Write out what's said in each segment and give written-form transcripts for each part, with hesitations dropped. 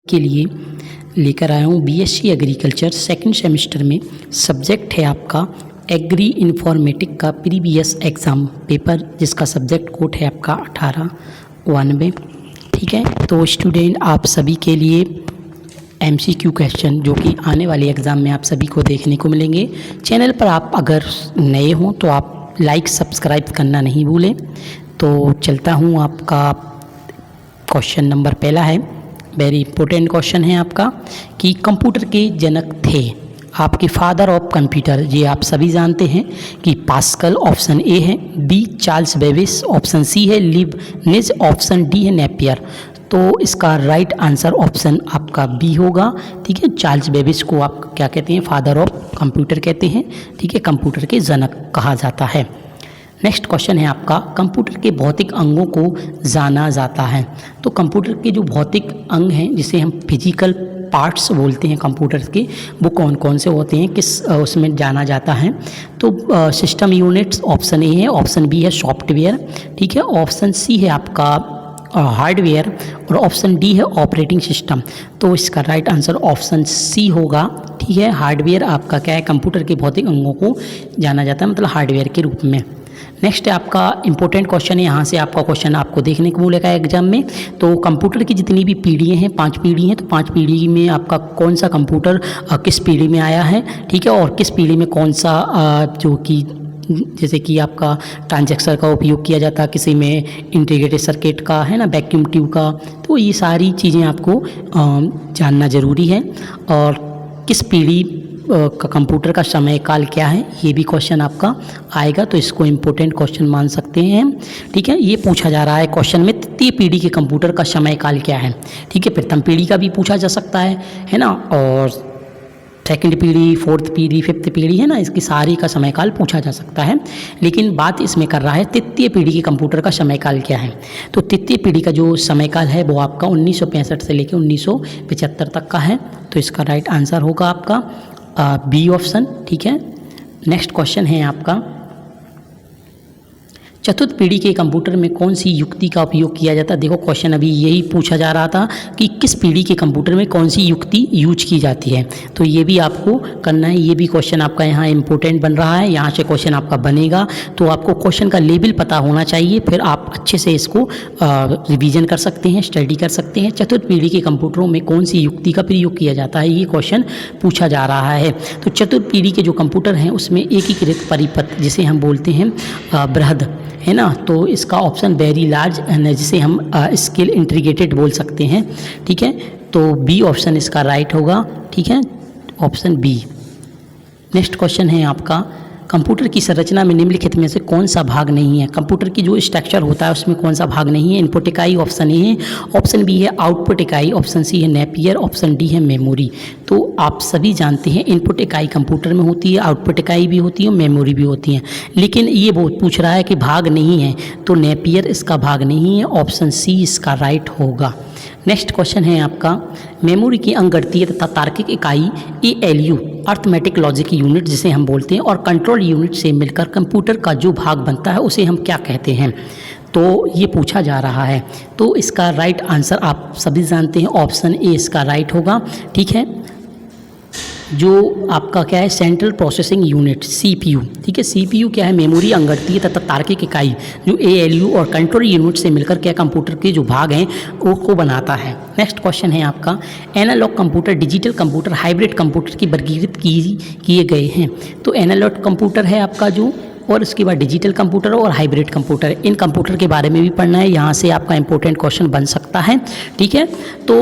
के लिए लेकर आया हूँ बीएससी एग्रीकल्चर सेकंड सेमेस्टर में। सब्जेक्ट है आपका एग्री इन्फॉर्मेटिक का प्रीवियस एग्ज़ाम पेपर, जिसका सब्जेक्ट कोड है आपका 1892। ठीक है, तो स्टूडेंट आप सभी के लिए MCQ क्वेश्चन जो कि आने वाले एग्ज़ाम में आप सभी को देखने को मिलेंगे। चैनल पर आप अगर नए हों तो आप लाइक सब्सक्राइब करना नहीं भूलें। तो चलता हूँ, आपका क्वेश्चन नंबर पहला है, वेरी इंपॉर्टेंट क्वेश्चन है आपका कि कंप्यूटर के जनक थे आपके फादर ऑफ कंप्यूटर। ये आप सभी जानते हैं कि पास्कल ऑप्शन ए है, B Charles Babbage option C है, लीबनिज ऑप्शन डी है, नेपियर। तो इसका राइट आंसर ऑप्शन आपका बी होगा। ठीक है, चार्ल्स बेबिज को आप क्या कहते हैं, फादर ऑफ कंप्यूटर कहते हैं। ठीक है, कंप्यूटर के जनक कहा जाता है। नेक्स्ट क्वेश्चन है आपका, कंप्यूटर के भौतिक अंगों को जाना जाता है। तो कंप्यूटर के जो भौतिक अंग हैं, जिसे हम फिजिकल पार्ट्स बोलते हैं कंप्यूटर के, वो कौन कौन से होते हैं, किस उसमें जाना जाता है। तो सिस्टम यूनिट्स ऑप्शन ए है, ऑप्शन बी है सॉफ्टवेयर, ठीक है, ऑप्शन सी है आपका हार्डवेयर और ऑप्शन डी है ऑपरेटिंग सिस्टम। तो इसका राइट आंसर ऑप्शन सी होगा। ठीक है, हार्डवेयर आपका क्या है, कंप्यूटर के भौतिक अंगों को जाना जाता है, मतलब हार्डवेयर के रूप में। नेक्स्ट है आपका इंपॉर्टेंट क्वेश्चन है, यहाँ से आपका क्वेश्चन आपको देखने को मिलेगा एग्जाम में। तो कंप्यूटर की जितनी भी पीढ़ियाँ हैं, 5 पीढ़ी हैं, तो 5 पीढ़ी में आपका कौन सा कंप्यूटर किस पीढ़ी में आया है, ठीक है, और किस पीढ़ी में कौन सा जो कि जैसे कि आपका ट्रांजैक्शन का उपयोग किया जाता है, किसी में इंटीग्रेटेड सर्किट का है ना, वैक्यूम ट्यूब का। तो ये सारी चीज़ें आपको जानना ज़रूरी है। और किस पीढ़ी का कंप्यूटर का समय काल क्या है, ये भी क्वेश्चन आपका आएगा, तो इसको इम्पोर्टेंट क्वेश्चन मान सकते हैं। ठीक है, ये पूछा जा रहा है क्वेश्चन में, तृतीय पीढ़ी के कंप्यूटर का समय काल क्या है। ठीक है, प्रथम पीढ़ी का भी पूछा जा सकता है ना, और सेकंड पीढ़ी, फोर्थ पीढ़ी, फिफ्थ पीढ़ी है ना, इसकी सारी का समय काल पूछा जा सकता है। लेकिन बात इसमें कर रहा है तृतीय पीढ़ी के कंप्यूटर का समय काल क्या है। तो तृतीय पीढ़ी का जो समय काल है वो आपका 1965 से लेकर 1975 तक का है। तो इसका राइट आंसर होगा आपका बी ऑप्शन। ठीक है, नेक्स्ट क्वेश्चन है आपका, चतुर्थ पीढ़ी के कंप्यूटर में कौन सी युक्ति का उपयोग किया जाता है। देखो क्वेश्चन अभी यही पूछा जा रहा था कि किस पीढ़ी के कंप्यूटर में कौन सी युक्ति यूज की जाती है, तो ये भी आपको करना है। ये भी क्वेश्चन आपका यहाँ इंपॉर्टेंट बन रहा है, यहाँ से क्वेश्चन आपका बनेगा। तो आपको क्वेश्चन का लेवल पता होना चाहिए, फिर आप अच्छे से इसको रिवीजन कर सकते हैं, स्टडी कर सकते हैं। चतुर्थ पीढ़ी के कंप्यूटरों में कौन सी युक्ति का प्रयोग किया जाता है, ये क्वेश्चन पूछा जा रहा है। तो चतुर्थ पीढ़ी के जो कंप्यूटर हैं उसमें एकीकृत परिपथ, जिसे हम बोलते हैं बृहद, है ना, तो इसका ऑप्शन वेरी लार्ज, जिसे हम स्केल इंटीग्रेटेड बोल सकते हैं। ठीक है, तो बी ऑप्शन इसका राइट होगा। ठीक है, ऑप्शन बी। नेक्स्ट क्वेश्चन है आपका, कंप्यूटर की संरचना में निम्नलिखित में से कौन सा भाग नहीं है। कंप्यूटर की जो स्ट्रक्चर होता है उसमें कौन सा भाग नहीं है। इनपुट इकाई ऑप्शन ए है, ऑप्शन बी है आउटपुट इकाई, ऑप्शन सी है नेपियर, ऑप्शन डी है मेमोरी। तो आप सभी जानते हैं इनपुट इकाई कंप्यूटर में होती है, आउटपुट इकाई भी होती है, मेमोरी भी होती है। लेकिन ये बहुत पूछ रहा है कि भाग नहीं है, तो नेपियर इसका भाग नहीं है, ऑप्शन सी इसका राइट होगा। नेक्स्ट क्वेश्चन है आपका, मेमोरी की अंकगणितीय तथा तार्किक इकाई ALU अर्थमेटिक लॉजिक यूनिट जिसे हम बोलते हैं, और कंट्रोल यूनिट से मिलकर कंप्यूटर का जो भाग बनता है उसे हम क्या कहते हैं। तो ये पूछा जा रहा है, तो इसका राइट आंसर आप सभी जानते हैं, ऑप्शन ए इसका राइट होगा। ठीक है, जो आपका क्या है, सेंट्रल प्रोसेसिंग यूनिट CPU। ठीक है, CPU क्या है, मेमोरी अंकगणितीय तथा तार्किक इकाई जो ALU और कंट्रोल यूनिट से मिलकर क्या कंप्यूटर के जो भाग हैं उसको बनाता है। नेक्स्ट क्वेश्चन है आपका, analog computer, digital computer, hybrid computer की वर्गीकृत किए गए हैं। तो एनालॉग कंप्यूटर है आपका जो, और उसके बाद डिजिटल कंप्यूटर और हाइब्रिड कंप्यूटर, इन कंप्यूटर के बारे में भी पढ़ना है, यहाँ से आपका इंपॉर्टेंट क्वेश्चन बन सकता है। ठीक है, तो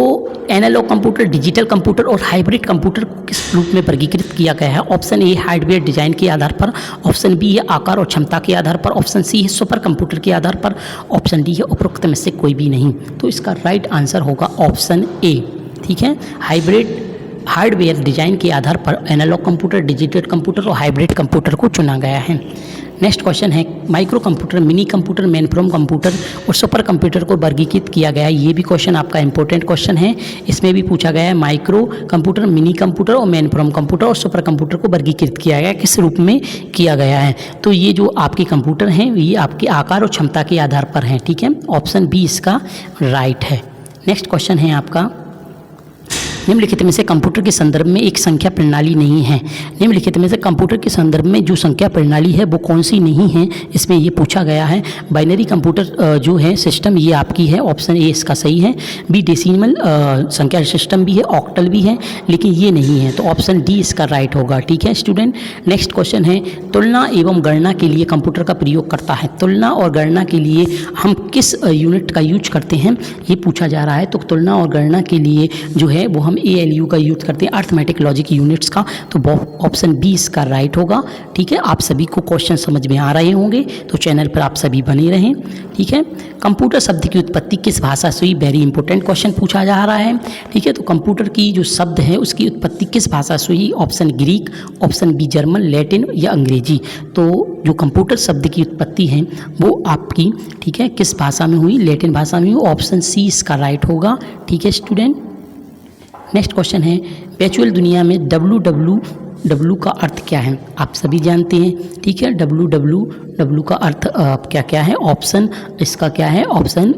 एनालॉग कंप्यूटर, डिजिटल कंप्यूटर और हाइब्रिड कंप्यूटर को किस रूप में वर्गीकृत किया गया है। ऑप्शन ए हार्डवेयर डिजाइन के आधार पर, ऑप्शन बी है आकार और क्षमता के आधार पर, ऑप्शन सी है सुपर कंप्यूटर के आधार पर, ऑप्शन डी है उपरोक्त में से कोई भी नहीं। तो इसका राइट आंसर होगा ऑप्शन ए। ठीक है, हार्डवेयर डिजाइन के आधार पर एनालॉग कंप्यूटर, डिजिटल कंप्यूटर और हाइब्रिड कंप्यूटर को चुना गया है। नेक्स्ट क्वेश्चन है, micro computer, mini computer, mainframe computer और सुपर कंप्यूटर को वर्गीकृत किया गया है। ये भी क्वेश्चन आपका इंपॉर्टेंट क्वेश्चन है, इसमें भी पूछा गया है माइक्रो कंप्यूटर, मिनी कंप्यूटर और मेनफ्रेम कंप्यूटर और सुपर कंप्यूटर को वर्गीकृत किया गया है, किस रूप में किया गया है। तो ये जो आपके कंप्यूटर हैं ये आपके आकार और क्षमता के आधार पर हैं। ठीक है, ऑप्शन बी इसका राइट है। नेक्स्ट क्वेश्चन है आपका, निम्नलिखित में से कंप्यूटर के संदर्भ में एक संख्या प्रणाली नहीं है। निम्नलिखित में से कंप्यूटर के संदर्भ में जो संख्या प्रणाली है वो कौन सी नहीं है, इसमें ये पूछा गया है। बाइनरी कंप्यूटर जो है सिस्टम ये आपकी है, ऑप्शन ए इसका सही है। बी डेसिमल संख्या सिस्टम भी है, ऑक्टल भी है, लेकिन ये नहीं है, तो ऑप्शन डी इसका राइट होगा। ठीक है स्टूडेंट, नेक्स्ट क्वेश्चन है तुलना एवं गणना के लिए कंप्यूटर का प्रयोग करता है। तुलना और गणना के लिए हम किस यूनिट का यूज करते हैं ये पूछा जा रहा है। तो तुलना और गणना के लिए जो है वो हम ALU का यूज करते हैं, अर्थमेटिक लॉजिक यूनिट्स का, तो ऑप्शन बी इसका राइट होगा। ठीक है, आप सभी को क्वेश्चन समझ में आ रहे होंगे तो चैनल पर आप सभी बने रहें। ठीक है, कंप्यूटर शब्द की उत्पत्ति किस भाषा से हुई, वेरी इंपॉर्टेंट क्वेश्चन पूछा जा रहा है। ठीक है, तो कंप्यूटर की जो शब्द है उसकी उत्पत्ति किस भाषा से हुई, option Greek, option B German, Latin या अंग्रेजी। तो जो कंप्यूटर शब्द की उत्पत्ति है वो आपकी ठीक है किस भाषा में हुई, लैटिन भाषा में हुई, ऑप्शन सी इसका राइट होगा। ठीक है स्टूडेंट, नेक्स्ट क्वेश्चन है वर्चुअल दुनिया में WWW का अर्थ क्या है, आप सभी जानते हैं। ठीक है, WWW का अर्थ क्या क्या है, ऑप्शन इसका क्या है, ऑप्शन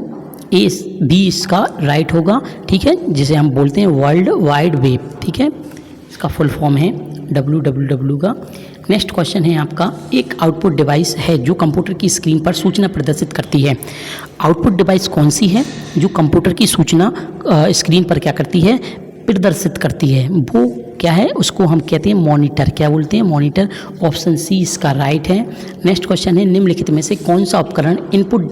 ए बी इसका राइट होगा। ठीक है, जिसे हम बोलते हैं वर्ल्ड वाइड वेब। ठीक है, इसका फुल फॉर्म है WWW का। नेक्स्ट क्वेश्चन है आपका, एक आउटपुट डिवाइस है जो कंप्यूटर की स्क्रीन पर सूचना प्रदर्शित करती है। आउटपुट डिवाइस कौन सी है जो कंप्यूटर की सूचना स्क्रीन पर क्या करती है, प्रदर्शित करती है, वो क्या है, उसको हम कहते हैं मॉनिटर। क्या बोलते हैं, मॉनिटर। ऑप्शन सी इसका राइट है। नेक्स्ट क्वेश्चन है निम्नलिखित में से कौन सा उपकरण इनपुट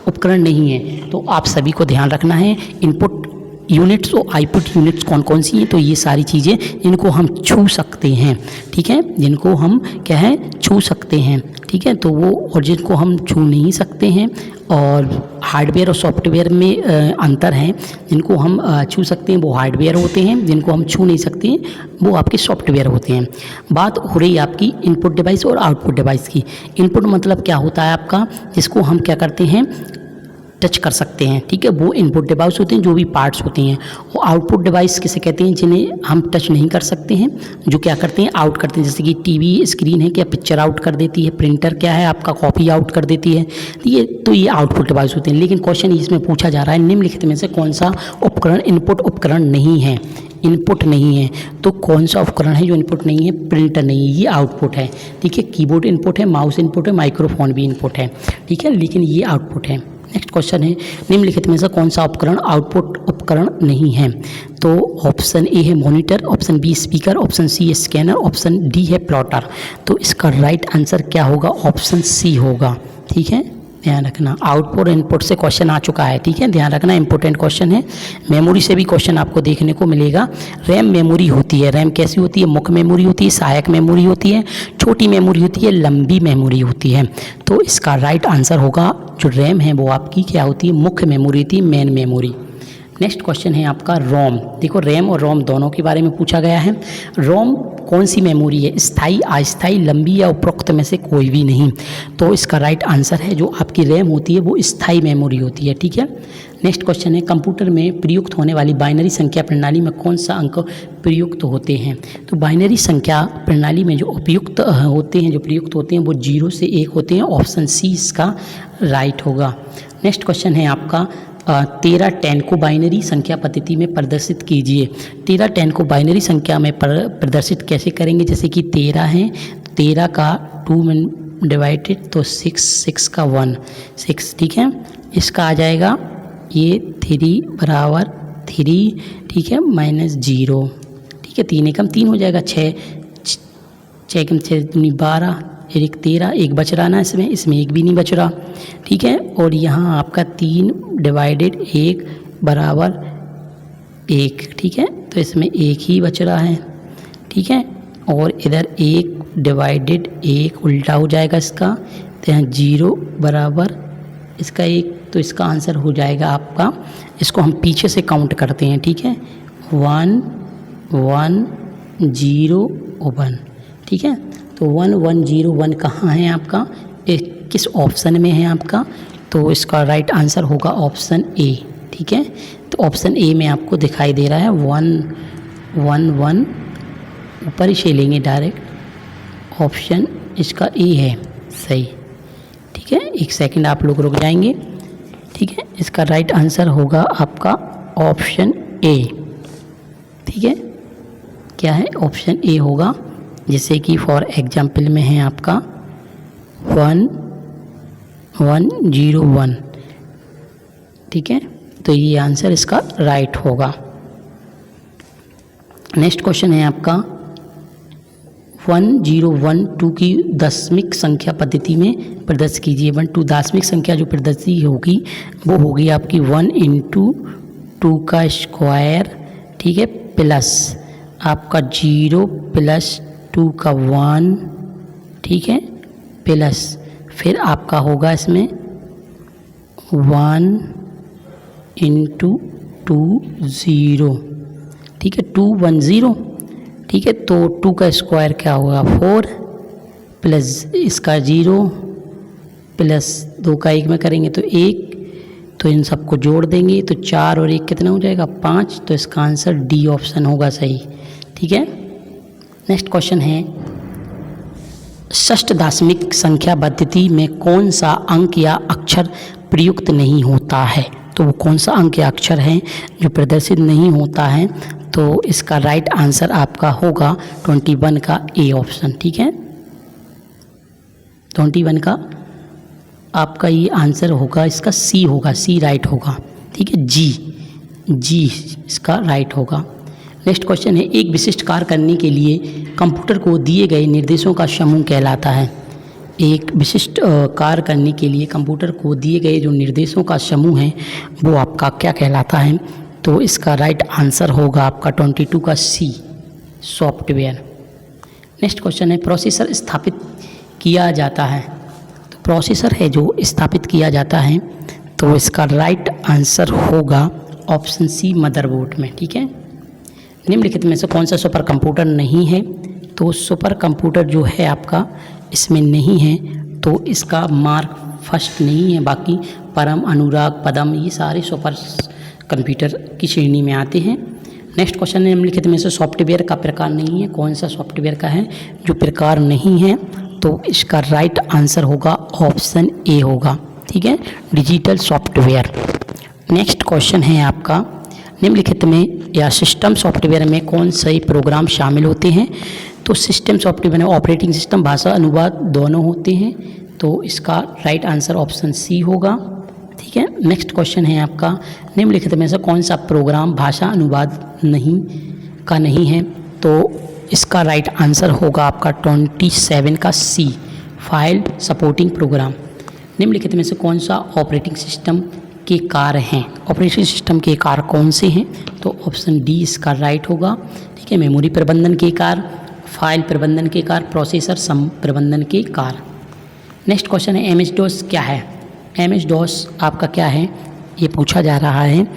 उपकरण नहीं है। तो आप सभी को ध्यान रखना है, इनपुट यूनिट्स और आउटपुट यूनिट्स कौन कौन सी हैं, तो ये सारी चीज़ें जिनको हम छू सकते हैं। ठीक है, जिनको हम क्या है छू सकते हैं। ठीक है, तो वो और जिनको हम छू नहीं सकते हैं, और हार्डवेयर और सॉफ्टवेयर में अंतर है। जिनको हम छू सकते हैं वो हार्डवेयर होते हैं, जिनको हम छू नहीं सकते हैं वो आपके सॉफ्टवेयर होते हैं। बात हो रही है आपकी इनपुट डिवाइस और आउटपुट डिवाइस की। इनपुट मतलब क्या होता है आपका, जिसको हम क्या करते हैं टच कर सकते हैं। ठीक है, वो इनपुट डिवाइस होते हैं, जो भी पार्ट्स होते हैं। वो आउटपुट डिवाइस किसे कहते हैं, जिन्हें हम टच नहीं कर सकते हैं, जो क्या करते हैं आउट करते हैं। जैसे कि टीवी स्क्रीन है क्या पिक्चर आउट कर देती है, प्रिंटर क्या है आपका कॉपी आउट कर देती है, तो ये आउटपुट डिवाइस होते हैं। लेकिन क्वेश्चन इसमें पूछा जा रहा है निम्नलिखित में से कौन सा उपकरण इनपुट उपकरण नहीं है, इनपुट नहीं है। तो कौन सा उपकरण है जो इनपुट नहीं है, प्रिंटर नहीं है, ये आउटपुट है। ठीक है, कीबोर्ड इनपुट है, माउस इनपुट है, माइक्रोफोन भी इनपुट है। ठीक है, लेकिन ये आउटपुट है। नेक्स्ट क्वेश्चन है निम्नलिखित में से कौन सा उपकरण आउटपुट उपकरण नहीं है। तो ऑप्शन ए है monitor, option B speaker, option C है स्कैनर, ऑप्शन डी है प्लॉटर। तो इसका राइट आंसर क्या होगा, ऑप्शन सी होगा। ठीक है, ध्यान रखना, आउटपुट इनपुट से क्वेश्चन आ चुका है। ठीक है, ध्यान रखना, इंपॉर्टेंट क्वेश्चन है। मेमोरी से भी क्वेश्चन आपको देखने को मिलेगा। रैम मेमोरी होती है, रैम कैसी होती है, मुख्य मेमोरी होती है, सहायक मेमोरी होती है, छोटी मेमोरी होती है, लंबी मेमोरी होती है। तो इसका राइट आंसर होगा जो रैम है वो आपकी क्या होती है, मुख्य मेमोरी होती है, मेन मेमोरी। नेक्स्ट क्वेश्चन है आपका रोम। देखो रैम और रोम दोनों के बारे में पूछा गया है। रोम कौन सी मेमोरी है, स्थायी, अस्थायी, लंबी या उपरोक्त में से कोई भी नहीं। तो इसका राइट आंसर है जो आपकी रैम होती है वो स्थायी मेमोरी होती है। ठीक है, नेक्स्ट क्वेश्चन है कंप्यूटर में प्रयुक्त होने वाली बाइनरी संख्या प्रणाली में कौन सा अंक प्रयुक्त होते हैं। तो बाइनरी संख्या प्रणाली में जो उपयुक्त होते हैं, जो प्रयुक्त होते हैं वो 0 से 1 होते हैं। ऑप्शन सी इसका राइट होगा। नेक्स्ट क्वेश्चन है आपका 13-10 को बाइनरी संख्या पद्धति में प्रदर्शित कीजिए। 13-10 को बाइनरी संख्या में प्रदर्शित कैसे करेंगे, जैसे कि 13 है, 13 का 2 में डिवाइडेड तो 6 का 1 6। ठीक है, इसका आ जाएगा ये 3 बराबर 3। ठीक है, -0। ठीक है, 3 एकम 3 हो जाएगा, 6 एकम 6 दूनी 12, 1 13, 1 बच रहा ना, इसमें 1 भी नहीं बच रहा। ठीक है, और यहाँ आपका 3 डिवाइडेड 1 बराबर 1। ठीक है, तो इसमें 1 ही बच रहा है। ठीक है, और इधर 1 डिवाइडेड 1 उल्टा हो जाएगा इसका, तो यहाँ 0 बराबर इसका 1, तो इसका आंसर हो जाएगा आपका, इसको हम पीछे से काउंट करते हैं। ठीक है, 1 1 0 1। ठीक है, तो 1 1 0 1 कहाँ है आपका, किस ऑप्शन में है आपका, तो इसका राइट आंसर होगा ऑप्शन ए। ठीक है, तो ऑप्शन ए में आपको दिखाई दे रहा है 1 1 1, ऊपर ही से लेंगे डायरेक्ट, ऑप्शन इसका ए है सही। ठीक है, 1 सेकंड आप लोग रुक जाएंगे। ठीक है, इसका राइट आंसर होगा आपका ऑप्शन ए। ठीक है, क्या है ऑप्शन ए होगा। जैसे कि फॉर एग्जाम्पल में है आपका 1101, ठीक है, तो ये आंसर इसका राइट होगा। नेक्स्ट क्वेश्चन है आपका 1012 की दशमिक संख्या पद्धति में प्रदर्शित कीजिए। 12 दशमिक संख्या जो प्रदर्शित होगी वो होगी आपकी 1 × 2 का स्क्वायर, ठीक है, प्लस आपका 0 + 2 का 1, ठीक है, प्लस फिर आपका होगा इसमें 1 × 2 0, ठीक है, 2 1 0, ठीक है। तो 2 का स्क्वायर क्या होगा 4 प्लस इसका 0 प्लस 2 का 1 में करेंगे तो 1, तो इन सबको जोड़ देंगे तो 4 और 1 कितना हो जाएगा 5, तो इसका आंसर डी ऑप्शन होगा सही, ठीक है। नेक्स्ट क्वेश्चन है षष्ठ दशमिक संख्या पद्धति में कौन सा अंक या अक्षर प्रयुक्त नहीं होता है। तो वो कौन सा अंक या अक्षर है जो प्रदर्शित नहीं होता है, तो इसका राइट आंसर आपका होगा 21 का ए ऑप्शन, ठीक है। 21 का आपका ये आंसर होगा, इसका सी होगा, सी राइट होगा, ठीक है। जी इसका राइट होगा। नेक्स्ट क्वेश्चन है एक विशिष्ट कार्य करने के लिए कंप्यूटर को दिए गए निर्देशों का समूह कहलाता है। एक विशिष्ट कार्य करने के लिए कंप्यूटर को दिए गए जो निर्देशों का समूह है वो आपका क्या कहलाता है, तो इसका राइट आंसर होगा आपका 22 का सी सॉफ्टवेयर। नेक्स्ट क्वेश्चन है प्रोसेसर स्थापित किया जाता है। तो प्रोसेसर है जो स्थापित किया जाता है, तो इसका राइट आंसर होगा ऑप्शन सी मदरबोर्ड में, ठीक है। निम्नलिखित में से कौन सा सुपर कंप्यूटर नहीं है, तो सुपर कंप्यूटर जो है आपका इसमें नहीं है, तो इसका मार्क फर्स्ट नहीं है, बाकी परम, अनुराग, पदम ये सारे सुपर कंप्यूटर की श्रेणी में आते हैं। नेक्स्ट क्वेश्चन है निम्नलिखित में से सॉफ्टवेयर का प्रकार नहीं है, कौन सा सॉफ्टवेयर का है जो प्रकार नहीं है, तो इसका राइट आंसर होगा ऑप्शन ए होगा, ठीक है, डिजिटल सॉफ्टवेयर। नेक्स्ट क्वेश्चन है आपका निम्नलिखित में या सिस्टम सॉफ्टवेयर में कौन से प्रोग्राम शामिल होते हैं, तो सिस्टम सॉफ्टवेयर में ऑपरेटिंग सिस्टम, भाषा अनुवाद दोनों होते हैं, तो इसका राइट आंसर ऑप्शन सी होगा, ठीक है। नेक्स्ट क्वेश्चन है आपका निम्नलिखित में से कौन सा प्रोग्राम भाषा अनुवाद नहीं है, तो इसका राइट आंसर होगा आपका 27 का सी फाइल सपोर्टिंग प्रोग्राम। निम्नलिखित में से कौन सा ऑपरेटिंग सिस्टम के कार्य हैं, ऑपरेटिंग सिस्टम के कार्य कौन से हैं, तो ऑप्शन डी इसका राइट होगा, ठीक है। मेमोरी प्रबंधन के कार्य, फाइल प्रबंधन के कार्य, प्रोसेसर प्रबंधन के कार्य। नेक्स्ट क्वेश्चन है एम एस डॉस क्या है। एम एस डॉस आपका क्या है ये पूछा जा रहा है,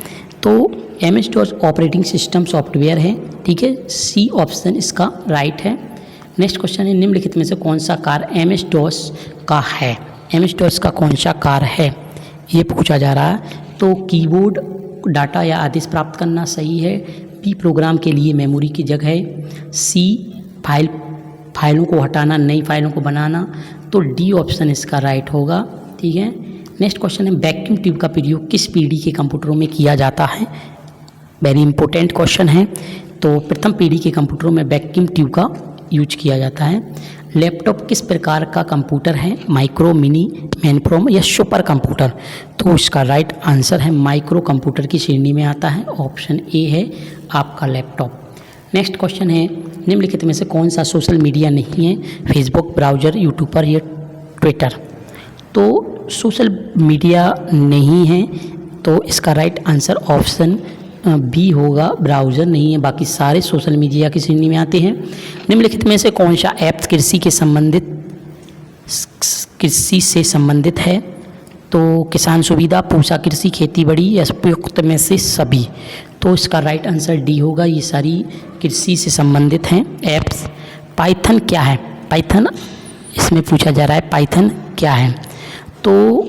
तो M S DOS operating system software है, ठीक है, सी ऑप्शन इसका राइट है। नेक्स्ट क्वेश्चन है निम्नलिखित में से कौन सा कार्य एम एस डॉस का है, एम एस डॉस का कौन सा कार्य है ये पूछा जा रहा है, तो कीबोर्ड डाटा या आदेश प्राप्त करना सही है, बी प्रोग्राम के लिए मेमोरी की जगह है, सी फाइलों को हटाना, नई फाइलों को बनाना, तो डी ऑप्शन इसका राइट होगा, ठीक है। नेक्स्ट क्वेश्चन है वैक्यूम ट्यूब का प्रयोग किस पीढ़ी के कंप्यूटरों में किया जाता है। वेरी इंपॉर्टेंट क्वेश्चन है, तो प्रथम पीढ़ी के कंप्यूटरों में वैक्यूम ट्यूब का यूज किया जाता है। लैपटॉप किस प्रकार का कंप्यूटर है, माइक्रो, मिनी, मेनप्रोम या सुपर कंप्यूटर, तो इसका राइट आंसर है माइक्रो कंप्यूटर की श्रेणी में आता है, ऑप्शन ए है आपका लैपटॉप। नेक्स्ट क्वेश्चन है निम्नलिखित में से कौन सा सोशल मीडिया नहीं है, फेसबुक, ब्राउज़र, यूट्यूबर या ट्विटर, तो सोशल मीडिया नहीं है, तो इसका राइट आंसर ऑप्शन बी होगा, ब्राउज़र नहीं है, बाकी सारे सोशल मीडिया की श्रेणी में आते हैं। निम्नलिखित में से कौन सा ऐप कृषि से संबंधित है, तो किसान सुविधा, पूषा कृषि, खेती बड़ी या उपयुक्त में से सभी, तो इसका राइट आंसर डी होगा, ये सारी कृषि से संबंधित हैं ऐप्स। पाइथन क्या है, पाइथन इसमें पूछा जा रहा है पाइथन क्या है, तो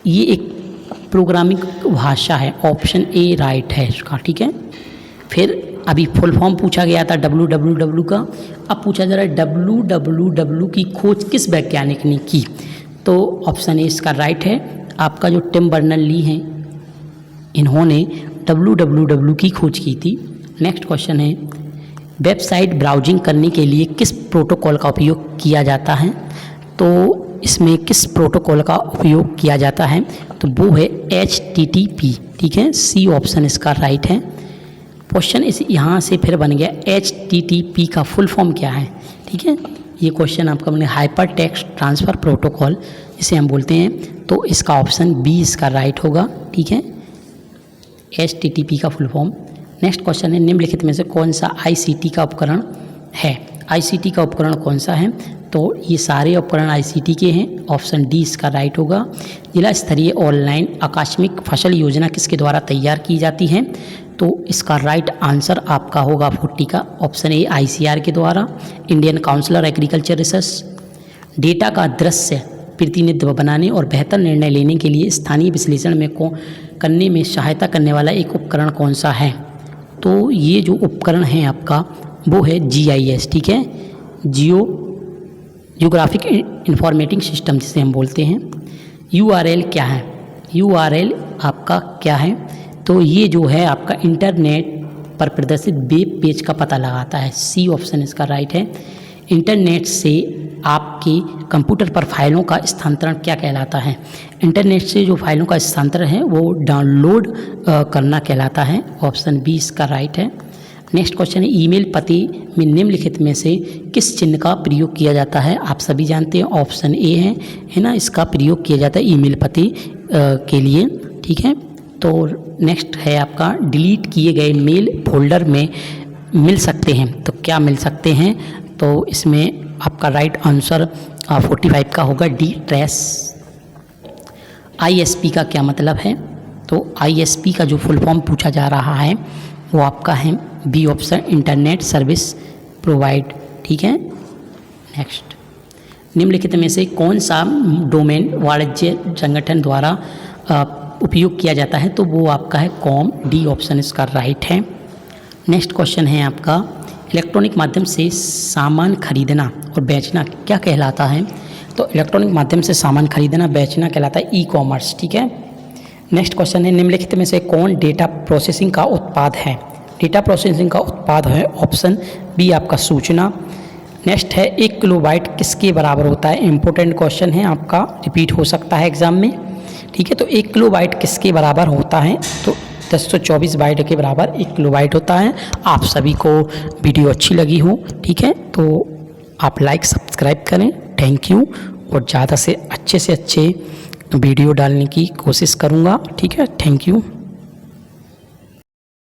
ये एक प्रोग्रामिंग भाषा है, ऑप्शन ए राइट है इसका, ठीक है। फिर अभी फुल फॉर्म पूछा गया था www का, अब पूछा जा रहा है www की खोज किस वैज्ञानिक ने की, तो ऑप्शन ए इसका राइट है आपका, जो टिम बर्नर ली हैं इन्होंने www की खोज की थी। नेक्स्ट क्वेश्चन है, वेबसाइट ब्राउजिंग करने के लिए किस प्रोटोकॉल का उपयोग किया जाता है? तो इसमें किस प्रोटोकॉल का उपयोग किया जाता है? तो वो है HTTP, ठीक है, सी ऑप्शन इसका राइट है। क्वेश्चन इस यहाँ से फिर बन गया HTTP का फुल फॉर्म क्या है, ठीक है, ये क्वेश्चन आपका बने हाइपर टेक्स्ट ट्रांसफ़र प्रोटोकॉल इसे हम बोलते हैं, तो इसका ऑप्शन बी इसका राइट होगा, ठीक है, HTTP का फुल फॉर्म। नेक्स्ट क्वेश्चन है, निम्नलिखित में से कौन सा ICT का उपकरण है? ICT का उपकरण कौन सा है? तो ये सारे उपकरण ICT के हैं, ऑप्शन डी इसका राइट होगा। जिला स्तरीय ऑनलाइन आकस्मिक फसल योजना किसके द्वारा तैयार की जाती है? तो इसका राइट आंसर आपका होगा 40 का ऑप्शन ए ICR के द्वारा, Indian council of agriculture research. Data का दृश्य प्रतिनिधित्व बनाने और बेहतर निर्णय लेने के लिए स्थानीय विश्लेषण में करने में सहायता करने वाला एक उपकरण कौन सा है? तो ये जो उपकरण है आपका वो है GIS, ठीक है, जियोग्राफिक इंफॉर्मेटिंग सिस्टम जिसे हम बोलते हैं। URL क्या है? URL आपका क्या है? तो ये जो है आपका इंटरनेट पर प्रदर्शित वेब पेज का पता लगाता है, सी ऑप्शन इसका राइट है। इंटरनेट से आपके कंप्यूटर पर फाइलों का स्थानांतरण क्या कहलाता है? इंटरनेट से जो फाइलों का स्थानांतरण है वो डाउनलोड करना कहलाता है, ऑप्शन बी इसका राइट है। नेक्स्ट क्वेश्चन है, ईमेल पते में निम्नलिखित में से किस चिन्ह का प्रयोग किया जाता है? आप सभी जानते हैं, ऑप्शन ए है ना, इसका प्रयोग किया जाता है ईमेल पते के लिए, ठीक है। तो नेक्स्ट है आपका, डिलीट किए गए मेल फोल्डर में मिल सकते हैं, तो क्या मिल सकते हैं? तो इसमें आपका राइट आंसर 45 का होगा, डी ट्रेस। ISP का क्या मतलब है? तो ISP का जो फुल फॉर्म पूछा जा रहा है वो आपका है B option, internet service provide, ठीक है। नेक्स्ट, निम्नलिखित में से कौन सा डोमेन वाणिज्य संगठन द्वारा उपयोग किया जाता है? तो वो आपका है कॉम, डी ऑप्शन इसका राइट है। नेक्स्ट क्वेश्चन है आपका, इलेक्ट्रॉनिक माध्यम से सामान खरीदना और बेचना क्या कहलाता है? तो इलेक्ट्रॉनिक माध्यम से सामान खरीदना बेचना कहलाता है ई-कॉमर्स, ठीक है। नेक्स्ट क्वेश्चन है, निम्नलिखित में से कौन डेटा प्रोसेसिंग का उत्पाद है? डेटा प्रोसेसिंग का उत्पाद है ऑप्शन बी आपका सूचना। नेक्स्ट है, 1 किलोबाइट किसके बराबर होता है? इंपॉर्टेंट क्वेश्चन है आपका, रिपीट हो सकता है एग्जाम में, ठीक है। तो 1 किलोबाइट किसके बराबर होता है? तो 1024 बाइट के बराबर 1 किलोबाइट होता है। आप सभी को वीडियो अच्छी लगी हो, ठीक है, तो आप लाइक सब्सक्राइब करें, थैंक यू। और ज़्यादा से अच्छे वीडियो डालने की कोशिश करूँगा, ठीक है, थैंक यू।